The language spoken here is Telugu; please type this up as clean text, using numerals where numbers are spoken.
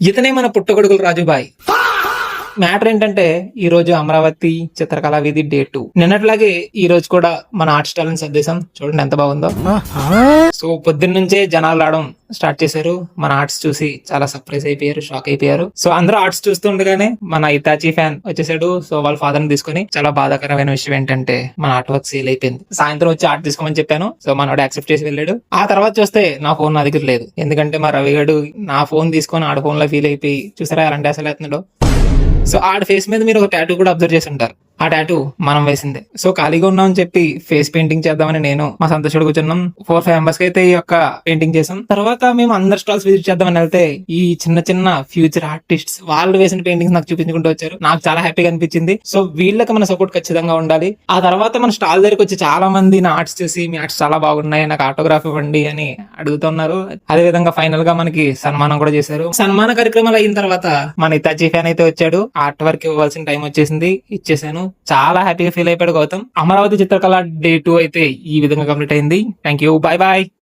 ఇతనే మన పుట్టగొడుగులు రాజుబాయ్. మ్యాటర్ ఏంటంటే ఈ రోజు అమరావతి చిత్రకళా వీధి డే 2. నిన్నట్లాగే ఈ రోజు కూడా మన ఆర్ట్ స్టాల్ ని సర్దేశం. చూడండి ఎంత బాగుందో. సో పొద్దున్న నుంచే జనాలు రావడం స్టార్ట్ చేశారు. మన ఆర్ట్స్ చూసి చాలా సర్ప్రైజ్ అయిపోయారు, షాక్ అయిపోయారు. సో అందరూ ఆర్ట్స్ చూస్తుండగానే మన ఇతాచి ఫ్యాన్ వచ్చేసాడు. సో వాళ్ళ ఫాదర్ ని తీసుకుని, చాలా బాధాకరమైన విషయం ఏంటంటే మన ఆర్ట్ వర్క్ సేల్ అయిపోయింది. సాయంత్రం వచ్చి ఆర్ట్ తీసుకోమని చెప్పాను. సో మనోడు యాక్సెప్ట్ చేసి వెళ్ళాడు. ఆ తర్వాత చూస్తే నా ఫోన్ నా దగ్గర లేదు. ఎందుకంటే మా రవిగాడు నా ఫోన్ తీసుకొని ఆడ ఫోన్ లో ఫీల్ అయిపోయి, చూసారా ఎలాంటి అసలు అవుతున్నాడు. సో ఆడ ఫేస్ మీద మీరు ఒక టాటూ కూడా అబ్జర్వ్ చేసి ఉంటారు. ఆ టాటూ మనం వేసిందే. సో ఖాళీగా ఉన్నామని చెప్పి ఫేస్ పెయింటింగ్ చేద్దామని నేను మా సంతోషుడు కూర్చున్నాం. 4-5 మెంబర్స్ కి అయితే ఈ యొక్క పెయింటింగ్ చేసాం. తర్వాత మేము అందరు స్టాల్స్ విజిట్ చేద్దామని వెళ్తే ఈ చిన్న చిన్న ఫ్యూచర్ ఆర్టిస్ట్స్ వాళ్ళు వేసిన పెయింటింగ్స్ నాకు చూపించుకుంటూ వచ్చారు. నాకు చాలా హ్యాపీగా అనిపించింది. సో వీళ్ళకి మన సపోర్ట్ ఖచ్చితంగా ఉండాలి. ఆ తర్వాత మన స్టాల్ దగ్గరికి వచ్చి చాలా మంది నా ఆర్ట్స్ చూసి, మీ ఆర్ట్స్ చాలా బాగున్నాయి, నాకు ఆటోగ్రాఫ్ ఇవ్వండి అని అడుగుతున్నారు. అదే విధంగా ఫైనల్ గా మనకి సన్మానం కూడా చేశారు. సన్మాన కార్యక్రమాలు అయిన తర్వాత మన ఇతాచి ఫ్యాన్ అయితే వచ్చాడు. ఆర్ట్ వర్క్ ఇవ్వాల్సిన టైం వచ్చేసింది, ఇచ్చేసాను. చాలా హ్యాపీగా ఫీల్ అయిపోయాడు గౌతమ్. అమరావతి చిత్రకళ డే 2 అయితే ఈ విధంగా కంప్లీట్ అయింది. Thank you, bye bye.